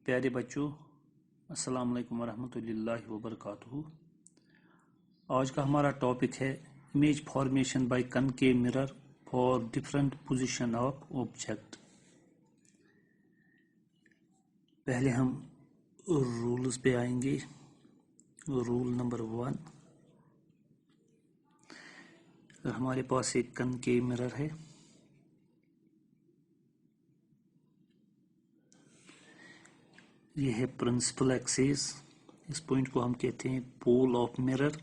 प्यारे बच्चों, अस्सलाम वालेकुम वरहमतुल्लाहि वबरकातुहू। आज का हमारा टॉपिक है image formation by concave mirror for different position of object. पहले हम रूल्स पे आएंगे। रूल नंबर 1, हमारे पास एक कनकेव मिरर है। ये है प्रिंसिपल एक्सिस। इस पॉइंट को हम कहते हैं pole of mirror.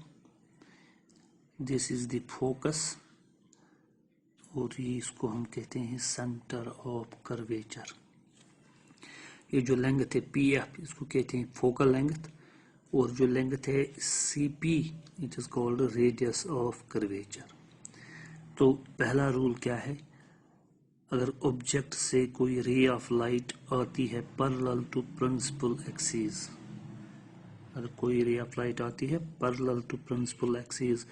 This is the focus और ये इसको हम कहते हैं सेंटर ऑफ कर्वेचर। ये जो लेंथ है पीएफ, इसको कहते हैं फोकल लेंथ, और जो लेंथ है CP, it is called radius of curvature. तो पहला रूल क्या है? अगर ऑब्जेक्ट से कोई रे ऑफ लाइट आती है पैरेलल टू प्रिंसिपल एक्सिस, अगर कोई रे ऑफ लाइट आती है पैरेलल टू प्रिंसिपल एक्सिस,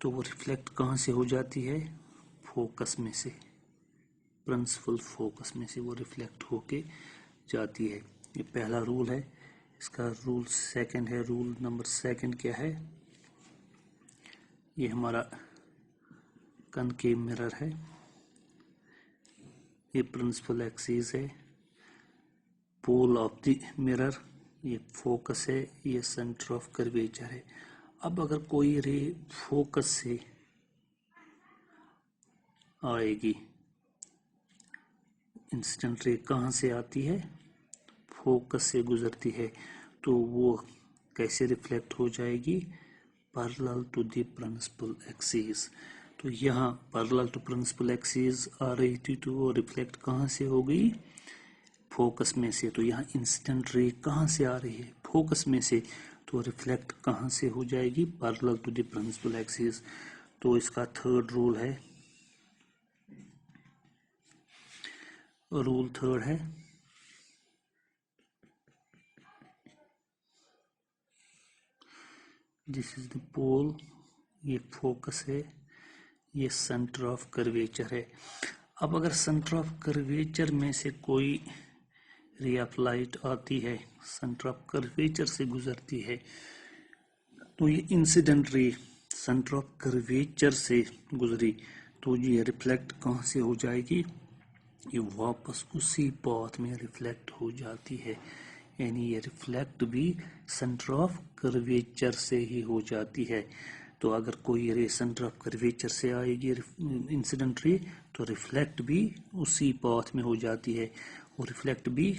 तो वो रिफ्लेक्ट कहाँ से हो जाती है? फोकस में से, प्रिंसिपल फोकस में से वो रिफ्लेक्ट होके जाती है। ये पहला रूल है। इसका रूल सेकंड है। रूल नंबर सेकंड क्या है? ये हमारा कनकेव मिरर है, ये प्रिंसिपल एक्सिस है, पोल ऑफ द मिरर, ये फोकस है, ये सेंटर ऑफ कर्वेचर है। अब अगर कोई रे फोकस से आएगी, इंसिडेंट रे कहाँ से आती है? फोकस से गुजरती है, तो वो कैसे रिफ्लेक्ट हो जाएगी? Parallel to the principal axis. तो यहाँ पैरेलल टू प्रिंसिपल एक्सिस आ रही थी, तो वो रिफ्लेक्ट कहाँ से हो गई? फोकस में से। तो यहाँ इंसिडेंट रे कहाँ से आ रही है? फोकस में से। तो रिफ्लेक्ट कहाँ से हो जाएगी? Parallel to the principal axis. तो इसका थर्ड रूल है। रूल थर्ड है, दिस इज द पोल, ये फोकस है, ये सेंटर ऑफ कर्वेचर है। अब अगर सेंटर ऑफ कर्वेचर में से कोई रे ऑफ लाइट आती है, सेंटर ऑफ कर्वेचर से गुजरती है, तो ये incident ray centre of curvature से गुजरी, तो ये रिफ्लेक्ट कहाँ से हो जाएगी? ये वापस उसी पाथ में रिफ्लेक्ट हो जाती है, यानी ये रिफ्लेक्ट भी सेंटर ऑफ कर्वेचर से ही हो जाती है। तो अगर कोई रे सेंटर ऑफ कर्वेचर से आएगी इंसिडेंट रे, तो रिफ्लेक्ट भी उसी पाथ में हो जाती है, और रिफ्लेक्ट भी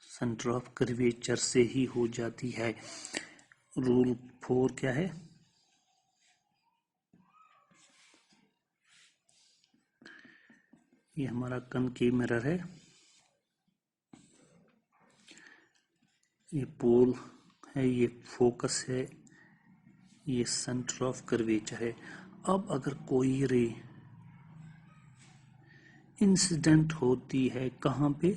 सेंटर ऑफ कर्वेचर से ही हो जाती है। रूल 4 क्या है? ये हमारा कनकेव मिरर है, ये पोल है, ये फोकस है, ये सेंटर ऑफ कर्वेचर है। अब अगर कोई रे इंसिडेंट होती है कहाँ पे?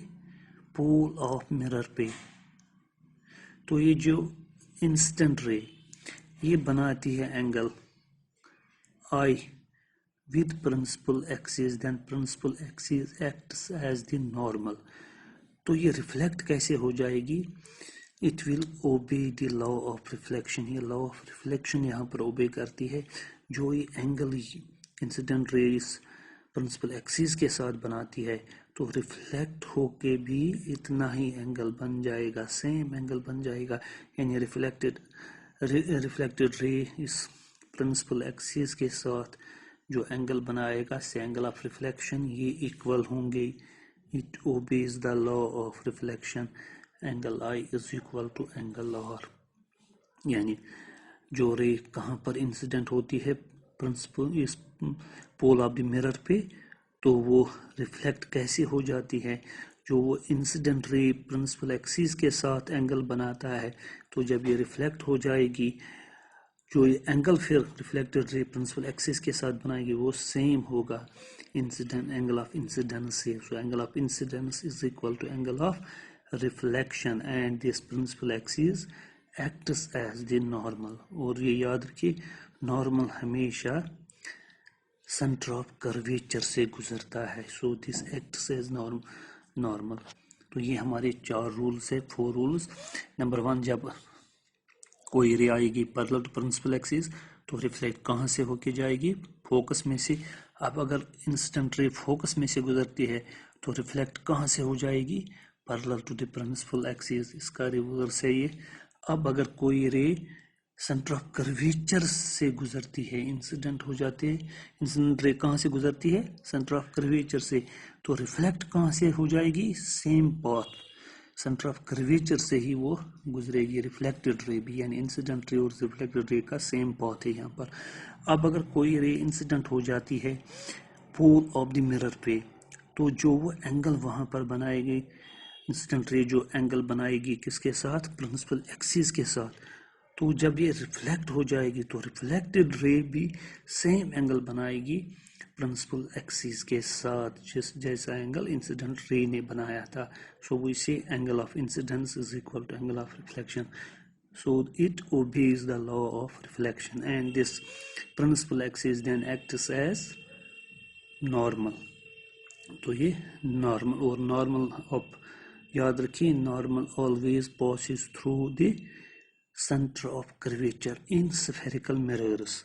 पोल ऑफ मिरर पे, तो ये जो इंसिडेंट रे ये बनाती है angle I with principal axis, then principal axis acts as the normal। तो ये रिफ्लेक्ट कैसे हो जाएगी? It will obey the law of reflection. ये लॉ ऑफ रिफ्लेक्शन यहाँ पर ओबे करती है। जो ये angle incident rays principal axis के साथ बनाती है, तो रिफ्लेक्ट होके भी इतना ही एंगल बन जाएगा, सेम एंगल बन जाएगा। यानी रिफ्लेक्टेड रे इस प्रिंसिपल एक्सिस के साथ जो एंगल बनाएगा से एंगल ऑफ रिफ्लेक्शन, ये इक्वल होंगे। It obeys the law of reflection. Angle I is equal to angle R. यानी जो रे कहाँ पर इंसिडेंट होती है प्रिंसिपल इस पोल ऑफ द मिरर पे, तो वो रिफ्लेक्ट कैसे हो जाती है? जो वो इंसिडेंट रे प्रिंसिपल एक्सिस के साथ एंगल बनाता है, तो जब ये रिफ्लेक्ट हो जाएगी, जो ये एंगल फिर रिफ्लेक्टेड रे प्रिंसिपल एक्सिस के साथ बनाएगी, वो सेम होगा इंसिडेंट एंगल ऑफ इंसिडेंस से। So angle of incidence is equal to angle of reflection, and this principal axis acts as the normal. और ये याद रखिए, नॉर्मल हमेशा सेंटर ऑफ कर्वेचर से गुजरता है। So this acts as normal. तो ये हमारे 4 रूल्स है, 4 रूल्स। नंबर 1, जब कोई रे आएगी पैरेलल टू प्रिंसिपल एक्सिस तो रिफ्लेक्ट कहाँ से होके जाएगी? फोकस में से। अब अगर इंसिडेंट रे फोकस में से गुजरती है तो रिफ्लेक्ट कहाँ से हो जाएगी? Parallel to the principal axis. इसका रिवर्स है ये। अब अगर कोई रे सेंटर ऑफ कर्वेचर से गुजरती है, इंसिडेंट हो जाते हैं, इंसिडेंट रे कहाँ से गुजरती है? सेंटर ऑफ कर्वेचर से, तो रिफ्लेक्ट कहाँ से हो जाएगी? Same path, centre of curvature से ही वो गुजरेगी। रिफ्लेक्टेड रे भी, यानी इंसिडेंट रे और रिफ्लेक्टेड रे का सेम पाथ है यहाँ पर। अब अगर कोई रे इंसिडेंट हो जाती है पोल ऑफ द मिरर पे, तो जो वो एंगल वहाँ पर बनाएगी, इंसिडेंट रे जो एंगल बनाएगी किसके साथ? प्रिंसिपल एक्सिस के साथ। तो जब ये रिफ्लेक्ट हो जाएगी तो रिफ्लेक्टेड रे भी सेम एंगल बनाएगी प्रिंसिपल एक्सिस के साथ, जैसा एंगल इंसिडेंट रे ने बनाया था। So we say angle of incidence is equal to angle of reflection. So it obeys the law of reflection, and this principal axis then acts as normal. तो ये normal, और normal आप याद रखिए, normal always passes through the centre of curvature in spherical mirrors.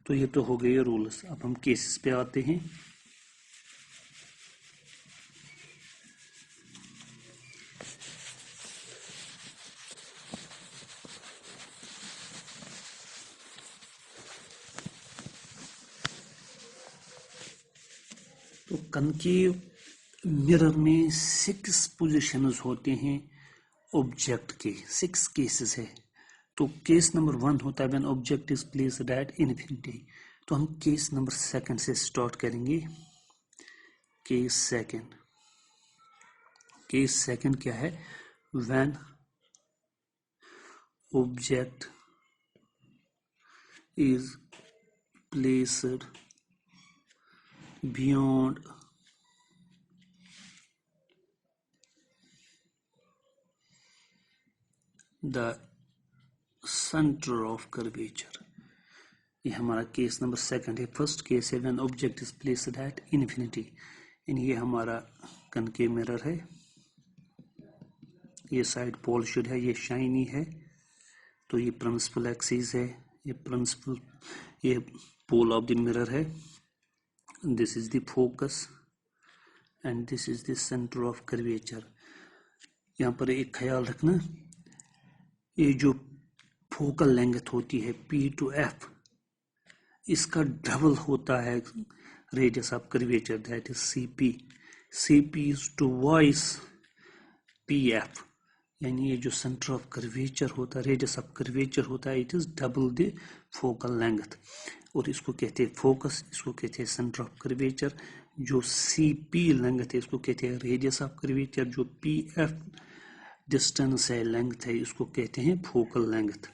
तो ये तो हो गए रूल्स. अब हम केसेस पे आते हैं. तो कनकेव मिरर में 6 पोजीशंस होते हैं ऑब्जेक्ट के. 6 केसेस है. तो केस नंबर 1 होता है when object is placed at infinity. तो हम केस नंबर 2 से स्टार्ट करेंगे. Case second. केस सेकंड क्या है? When object is placed beyond the centre of curvature. ये हमारा केस नंबर 2 है. फर्स्ट केस है when object is placed at infinity. ये हमारा कनकेव मिरर है. ये साइड पॉलिश्ड है, ये शाइनी है. तो ये प्रिंसिपल एक्सिस है, ये पोल ऑफ द मिरर है. This is the focus and this is the centre of curvature. यहाँ पर एक ख्याल रखना, ये जो फोकल लेंथ होती है P to F, इसका डबल होता है radius of curvature, that is CP. CP is twice PF. यानी ये जो सेंटर ऑफ कर्वेचर होता है, रेडियस ऑफ कर्वेचर होता है, it is double the focal length. और इसको कहते हैं फोकस, इसको कहते हैं सेंटर ऑफ कर्वेचर. जो CP लेंथ है इसको कहते हैं रेडियस ऑफ कर्वेचर. जो PF डिस्टेंस है, लेंथ है, इसको कहते हैं फोकल लेंथ.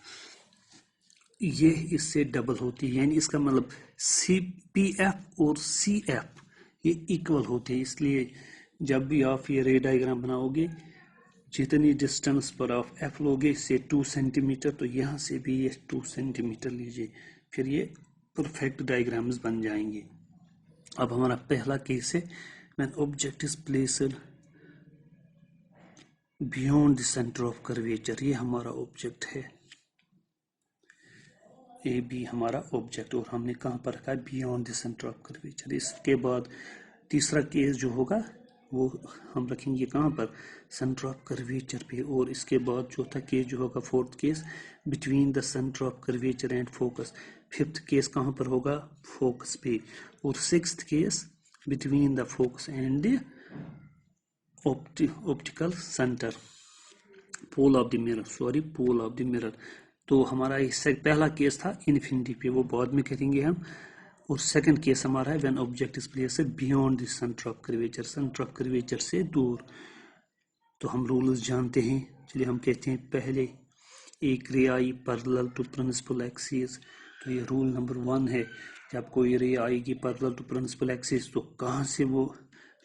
ये इससे डबल होती है, यानी इसका मतलब CPF और CF ये इक्वल होते हैं. इसलिए जब भी आप ये रे डायग्राम बनाओगे, जितनी डिस्टेंस पर आप F लोगे इससे 2 सेंटीमीटर, तो यहाँ से भी ये 2 सेंटीमीटर लीजिए, फिर ये परफेक्ट डायग्राम्स बन जाएंगे. अब हमारा पहला केस है when object is placed beyond the centre of curvature. ये हमारा ऑब्जेक्ट है, ए बी हमारा ऑब्जेक्ट, और हमने कहाँ पर रखा है? Beyond the centre of curvature. इसके बाद तीसरा केस जो होगा वो हम रखेंगे कहाँ पर? सेंटर ऑफ कर्वेचर पे. और इसके बाद चौथा केस जो होगा, fourth case, between the centre of curvature and focus. Fifth case कहाँ पर होगा? फोकस पे. और sixth case between the focus and the optical centre, pole of the mirror, sorry pole of the mirror. तो हमारा इससे पहला केस था इन्फिनिटी पे, वो बाद में करेंगे हम. और सेकंड केस हमारा है when object is placed beyond the centre of curvature, centre of curvature से दूर. तो हम रूल्स जानते हैं. चलिए हम कहते हैं पहले एक रे आई पैरेलल टू प्रिंसिपल एक्सिस. तो ये रूल नंबर 1 है. जब कोई रे आएगी पैरेलल टू प्रिंसिपल एक्सिस तो कहाँ से वो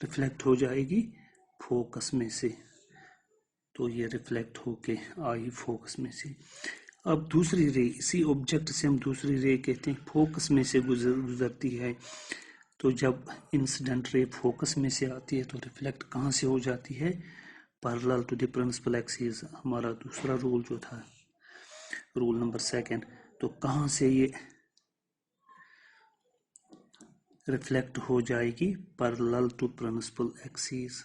रिफ्लेक्ट हो जाएगी? फोकस में से. तो ये रिफ्लेक्ट होके आई फोकस में से. अब दूसरी रे, इसी ऑब्जेक्ट से हम दूसरी रे कहते हैं फोकस में से गुजरती है. तो जब इंसिडेंट रे फोकस में से आती है तो रिफ्लेक्ट कहाँ से हो जाती है? Parallel to the principal axis, हमारा दूसरा रूल जो था, रूल नंबर 2, तो कहाँ से ये रिफ्लेक्ट हो जाएगी? Parallel to principal axis.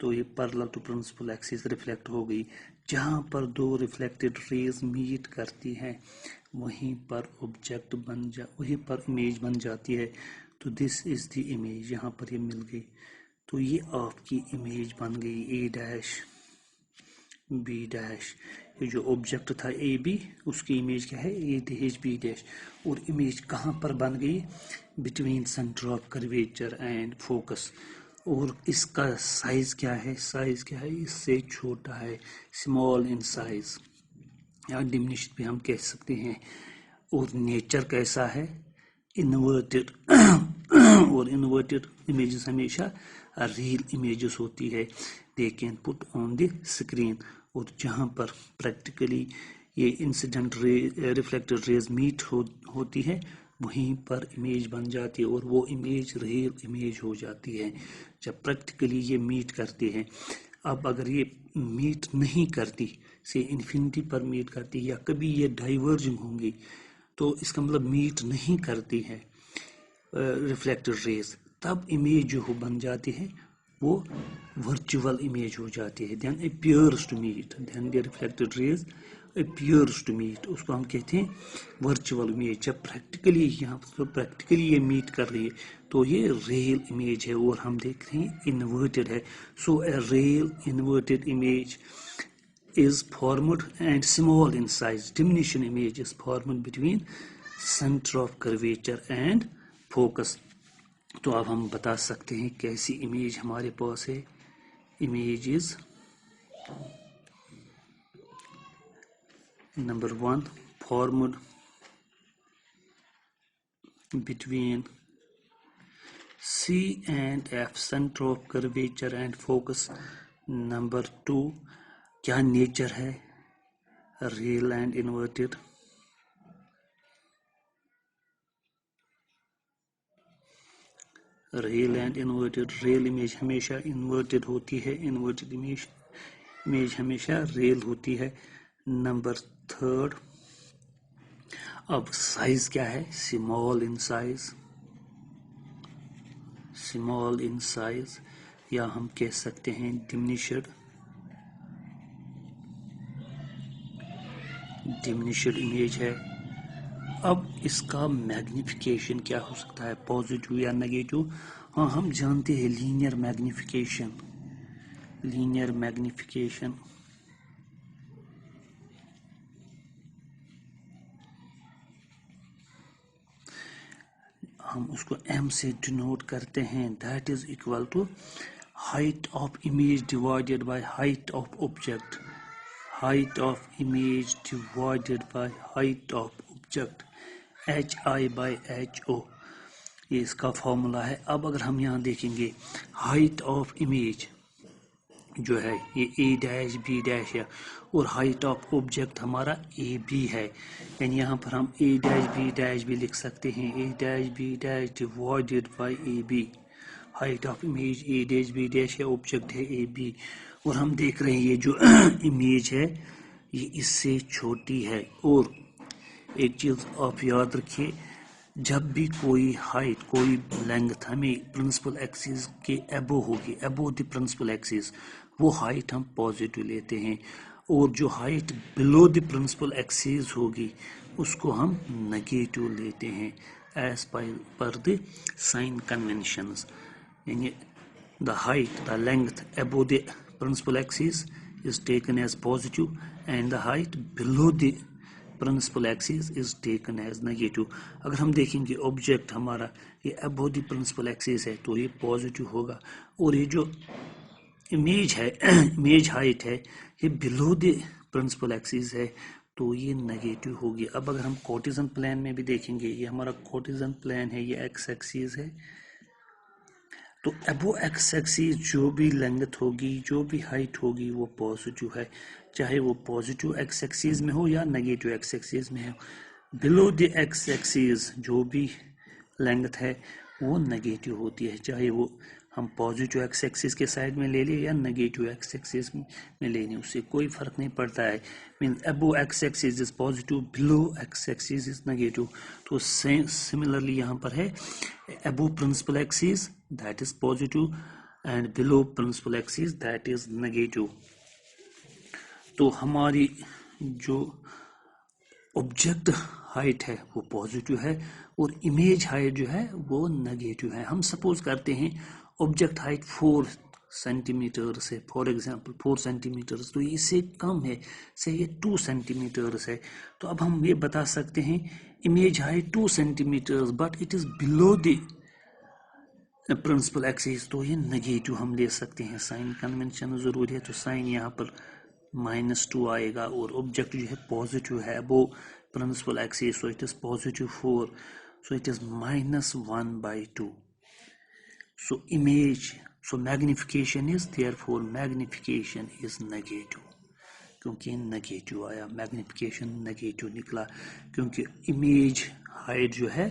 तो ये parallel to principal axis reflect हो गई। जहां पर दो रिफ्लेक्टेड रेज मीट करती हैं वहीं पर ऑब्जेक्ट वहीं पर इमेज बन जाती है। तो दिस इज द इमेज, यहाँ पर ये मिल गई। तो ये आपकी इमेज बन गई ए डैश बी डैश। ये जो ऑब्जेक्ट था ए बी, उसकी इमेज क्या है? ए डैश बी डैश। और इमेज कहाँ पर बन गई? Between centre of curvature and focus. और इसका साइज क्या है? साइज क्या है? इससे छोटा है, स्मॉल इन साइज, या डिमिनिश्ड भी हम कह सकते हैं। और नेचर कैसा है? इन्वर्टेड। और इन्वर्टेड इमेजेस हमेशा रियल इमेजेस होती है, they can put on the screen. और जहाँ पर प्रैक्टिकली ये इंसिडेंट रिफ्लेक्टेड रेज मीट होती है वहीं पर इमेज बन जाती है और वो इमेज रियल इमेज हो जाती है जब प्रैक्टिकली ये मीट करती है। अब अगर ये मीट नहीं करती, से इन्फिनिटी पर मीट करती या कभी ये डाइवर्जिंग होंगी, तो इसका मतलब मीट नहीं करती है रिफ्लेक्टेड रेज, तब इमेज जो बन जाती है वो वर्चुअल इमेज हो जाती है। Then appears to meet, then the reflected rays appears to meet, उसको हम कहते हैं वर्चुअल इमेज। जब प्रैक्टिकली यहाँ पर प्रैक्टिकली ये मीट कर रही है तो ये रियल इमेज है और हम देख रहे हैं इन्वर्टेड है। So a real inverted image is formed and small in size. Diminution image is formed between center of curvature and focus. तो अब हम बता सकते हैं कैसी इमेज हमारे पास है। Image is number 1 formed between C and F, center of curvature and focus. Number 2 क्या नेचर है? Real and inverted. Real and inverted, real image हमेशा इन्वर्टेड होती है, इन्वर्टेड इमेज हमेशा रियल होती है। नंबर 3 अब साइज क्या है? Small in size, small in size, या हम कह सकते हैं डिमिनिश्ड इमेज है। अब इसका मैग्निफिकेशन क्या हो सकता है? पॉजिटिव या नेगेटिव? हाँ, हम जानते हैं लीनियर मैग्निफिकेशन। लीनियर मैग्निफिकेशन हम उसको m से डिनोट करते हैं। That is equal to height of image divided by height of object. height of image divided by height of object, hi/ho, ये इसका फॉर्मूला है। अब अगर हम यहाँ देखेंगे हाइट ऑफ इमेज जो है ये ए डैश बी डैश है और हाइट ऑफ ऑब्जेक्ट हमारा ए बी है, यानी यहाँ पर हम ए डैश भी लिख सकते हैं। A dash B dash divided by A B. Height of image A dash B dash है, ऑब्जेक्ट है ए बी, और हम देख रहे हैं ये जो इमेज है ये इससे छोटी है। और एक चीज आप याद रखिए, जब भी कोई हाइट कोई लेंथ हमें प्रिंसिपल एक्सिस के एबो होगी, एबो द प्रिंसिपल एक्सिस, वो हाइट हम पॉजिटिव लेते हैं, और जो height below the principal axis होगी उसको हम नेगेटिव लेते हैं as per the sign conventions. यानी the height, the length above the principal axis is taken as positive and the height below the principal axis is taken as negative. अगर हम देखेंगे object हमारा ये above the principal axis है तो ये positive होगा, और ये जो इमेज है इमेज हाइट है ये बिलो द प्रिंसिपल एक्सिस है तो ये नेगेटिव होगी। अब अगर हम कार्टेशियन प्लेन में भी देखेंगे, ये हमारा कार्टेशियन प्लेन है, ये एक्स एक्सिस है, तो अबो एक्स एक्सिस जो भी लेंथ होगी जो भी हाइट होगी वो पॉजिटिव है, चाहे वो पॉजिटिव एक्स एक्सिस में हो या नेगेटिव एक्स एक्सिस में हो। बिलो द एक्स एक्सिस जो भी लेंथ है वो नेगेटिव होती है, चाहे वो हम पॉजिटिव एक्स एक्सिस के साइड में ले लें या नेगेटिव एक्स एक्सिस में ले लें, उससे कोई फर्क नहीं पड़ता है। Means above x axis is positive, below x axis is negative. तो सिमिलरली यहाँ पर है above principal axis that is positive and below principal axis that is negative. तो हमारी जो ऑब्जेक्ट हाइट है वो पॉजिटिव है और इमेज हाइट जो है वो नेगेटिव है। हम सपोज करते हैं ऑब्जेक्ट हाइट 4 सेंटीमीटर है, फॉर एग्जांपल 4 सेंटीमीटर, तो इससे कम है, से ये 2 सेंटीमीटर है। तो अब हम ये बता सकते हैं image height 2 centimetre but it is below the principal axis, तो ये नेगेटिव हम ले सकते हैं। साइन कन्वेंशन जरूरी है, तो साइन यहाँ पर -2 आएगा और ऑब्जेक्ट जो है पॉजिटिव है वो principal axis, so it is positive 4, so it is -1/2. So image, so magnification is, therefore magnification is negative, क्योंकि नेगेटिव आया, मैग्निफिकेशन नेगेटिव निकला, क्योंकि इमेज हाइट जो है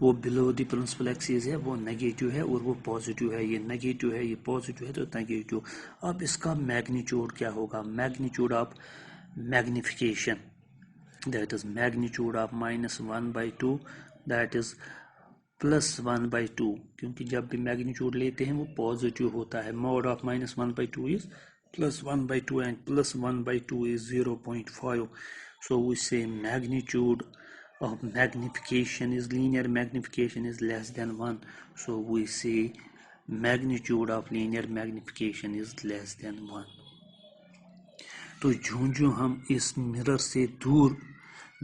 वो बिलो द प्रिंसिपल एक्सिस है, वो नेगेटिव है और वो पॉजिटिव है। ये नेगेटिव है, ये पॉजिटिव है, तो नेगेटिव। अब इसका मैग्नीट्यूड क्या होगा? Magnitude of magnification that is magnitude of -1/2 that is +1/2, क्योंकि जब भी मैग्नीट्यूड लेते हैं वो पॉजिटिव होता है। Mod of -1/2 is +1/2 and +1/2 is 0.5. So we say magnitude of magnification is linear magnification is less than 1. So we say magnitude of linear magnification is less than 1. तो जो हम इस मिरर से दूर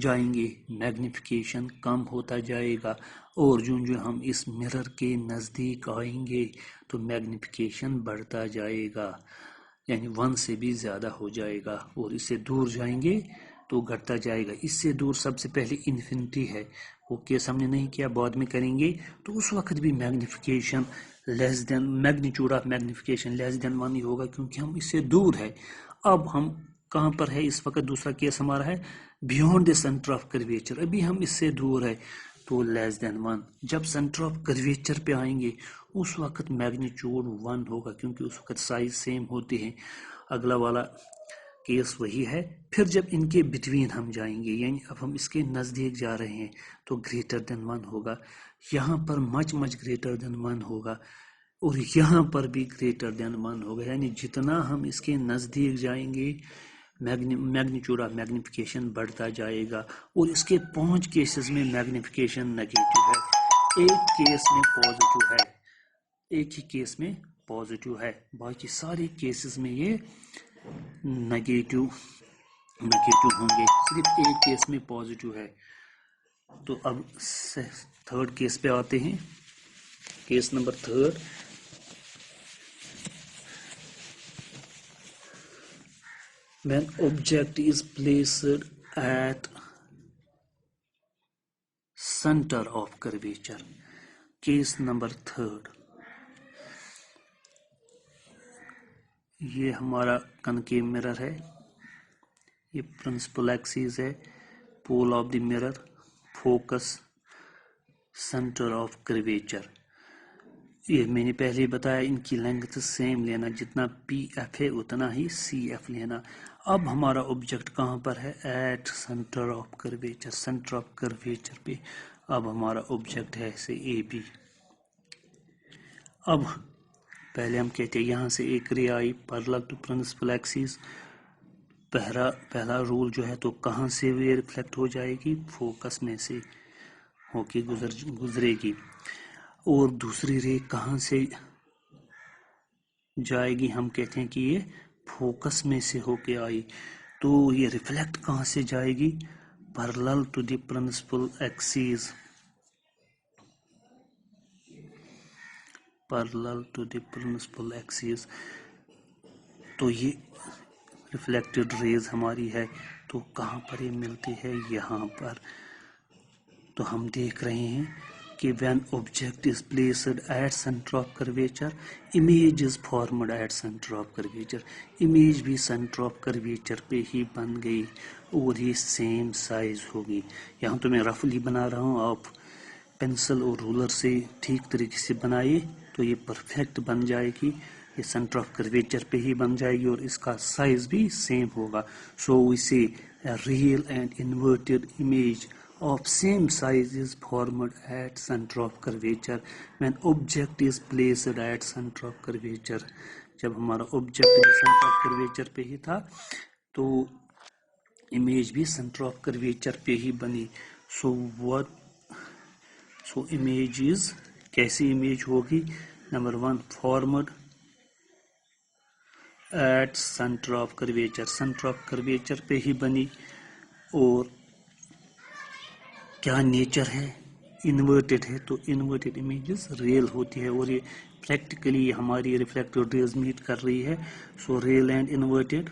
जाएंगे मैग्निफिकेशन कम होता जाएगा, और जो हम इस मिरर के नज़दीक आएंगे तो मैग्निफिकेशन बढ़ता जाएगा, यानी 1 से भी ज़्यादा हो जाएगा, और इससे दूर जाएंगे तो घटता जाएगा। इससे दूर सबसे पहले इन्फिनिटी है, वो केस हमने नहीं किया, बाद में करेंगे। तो उस वक्त भी magnification less than, magnitude of magnification less than 1 ही होगा, क्योंकि हम इससे दूर है। अब हम कहाँ पर है इस वक्त? दूसरा केस हमारा है beyond the centre of curvature, अभी हम इससे दूर है, तो लेस देन 1। जब सेंटर ऑफ कर्वेचर पे आएंगे उस वक्त मैग्नीट्यूड 1 होगा, क्योंकि उस वक्त साइज सेम होते हैं। अगला वाला केस वही है। फिर जब इनके बिटवीन हम जाएंगे, यानी अब हम इसके नज़दीक जा रहे हैं, तो ग्रेटर देन 1 होगा। यहाँ पर मच ग्रेटर देन 1 होगा, और यहाँ पर भी ग्रेटर देन 1 होगा। यानी जितना हम इसके नज़दीक जाएंगे मैग्नीट्यूड ऑफ मैग्निफिकेशन बढ़ता जाएगा, और इसके 5 केसेस में मैग्निफिकेशन नेगेटिव है, एक केस में पॉजिटिव है, एक ही केस में पॉजिटिव है, बाकी सारे केसेस में ये नेगेटिव होंगे, सिर्फ एक केस में पॉजिटिव है। तो अब थर्ड केस पे आते हैं। Case number 3, when object is placed at center of curvature. Case number 3, ये हमारा कनकेव मिरर है, ये प्रिंसिपल एक्सिस है, pole of the mirror, focus, centre of curvature. ये मैंने पहले ही बताया, इनकी लेंथ सेम लेना, जितना PF है उतना ही CF लेना। अब हमारा ऑब्जेक्ट कहाँ पर है? At centre of curvature, centre of curvature पे अब हमारा ऑब्जेक्ट है से AB। अब पहले हम कहते हैं यहाँ से एक रे आई पैरेलल टू प्रिंसिपल एक्सिस। पहला रूल जो है, तो कहाँ से वे रिफ्लेक्ट हो जाएगी? फोकस में से होके गुजरेगी। और दूसरी रे कहाँ से जाएगी? हम कहते हैं कि ये फोकस में से होके आई, तो ये रिफ्लेक्ट कहाँ से जाएगी? Parallel to the principal axis, parallel to the principal axis. तो ये रिफ्लेक्टेड रेज हमारी है, तो कहाँ पर ये मिलती है? यहाँ पर। तो हम देख रहे हैं कि when object is placed at center of curvature, image is formed at center of curvature. Image भी सेंटर ऑफ कर्वेचर पे ही बन गई और ये सेम साइज होगी। यहाँ तो मैं रफली बना रहा हूँ, आप पेंसिल और रूलर से ठीक तरीके से बनाइए तो ये परफेक्ट बन जाएगी, ये सेंटर ऑफ कर्वेचर पे ही बन जाएगी और इसका साइज भी सेम होगा. सो वी से real and inverted image of same size is formed at center of curvature when object is placed at center of curvature. जब हमारा ऑब्जेक्ट भी सेंटर ऑफ कर्वेचर पे ही था तो इमेज भी सेंटर ऑफ कर्वेचर पे ही बनी. सो इमेज इज, कैसी इमेज होगी? Number 1, formed at centre of curvature, centre of curvature पे ही बनी. और क्या नेचर है? इन्वर्टेड है, तो इन्वर्टेड इमेजेस रियल होती है और ये प्रैक्टिकली हमारी रिफ्लेक्टेड रेज मीट कर रही है. So real and inverted.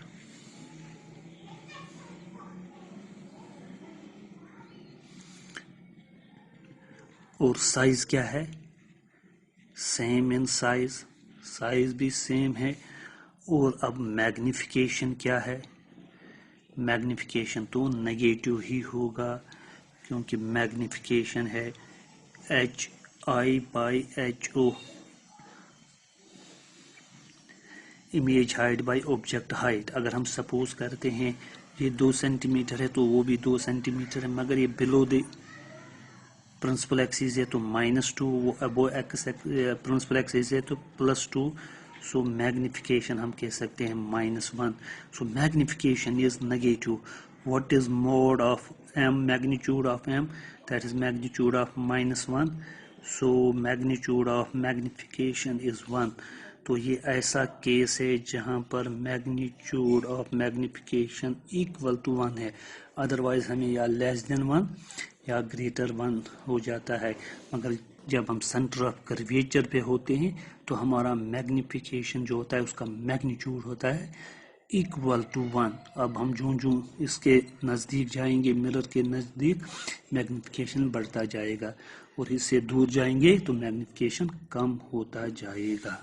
और साइज क्या है? सेम इन साइज, साइज भी सेम है. और अब मैग्निफिकेशन क्या है? मैग्निफिकेशन तो नेगेटिव ही होगा क्योंकि मैग्निफिकेशन है HI/HO, image height by object height. अगर हम सपोज करते हैं ये 2 सेंटीमीटर है तो वो भी 2 सेंटीमीटर है, मगर ये बिलो द प्रिंसिपल एक्सिस है तो -2, वो अबो एक्स प्रिंसिपल एक्सिस है तो +2. सो मैग्निफिकेशन हम कह सकते हैं -1. So magnification is negative. What is mod of m? magnitude of m, that is magnitude of -1. so magnitude of magnification is 1. तो ये ऐसा केस है जहां पर magnitude of magnification equal to 1 है. अदरवाइज हमें या लेस देन 1 या ग्रेटर 1 हो जाता है. मगर जब हम सेंटर ऑफ कर्वेचर पे होते हैं तो हमारा मैग्निफिकेशन जो होता है उसका मैग्नीट्यूड होता है इक्वल टू 1. अब हम जो इसके नज़दीक जाएंगे, मिरर के नज़दीक, मैग्निफिकेशन बढ़ता जाएगा और इससे दूर जाएंगे तो मैग्निफिकेशन कम होता जाएगा.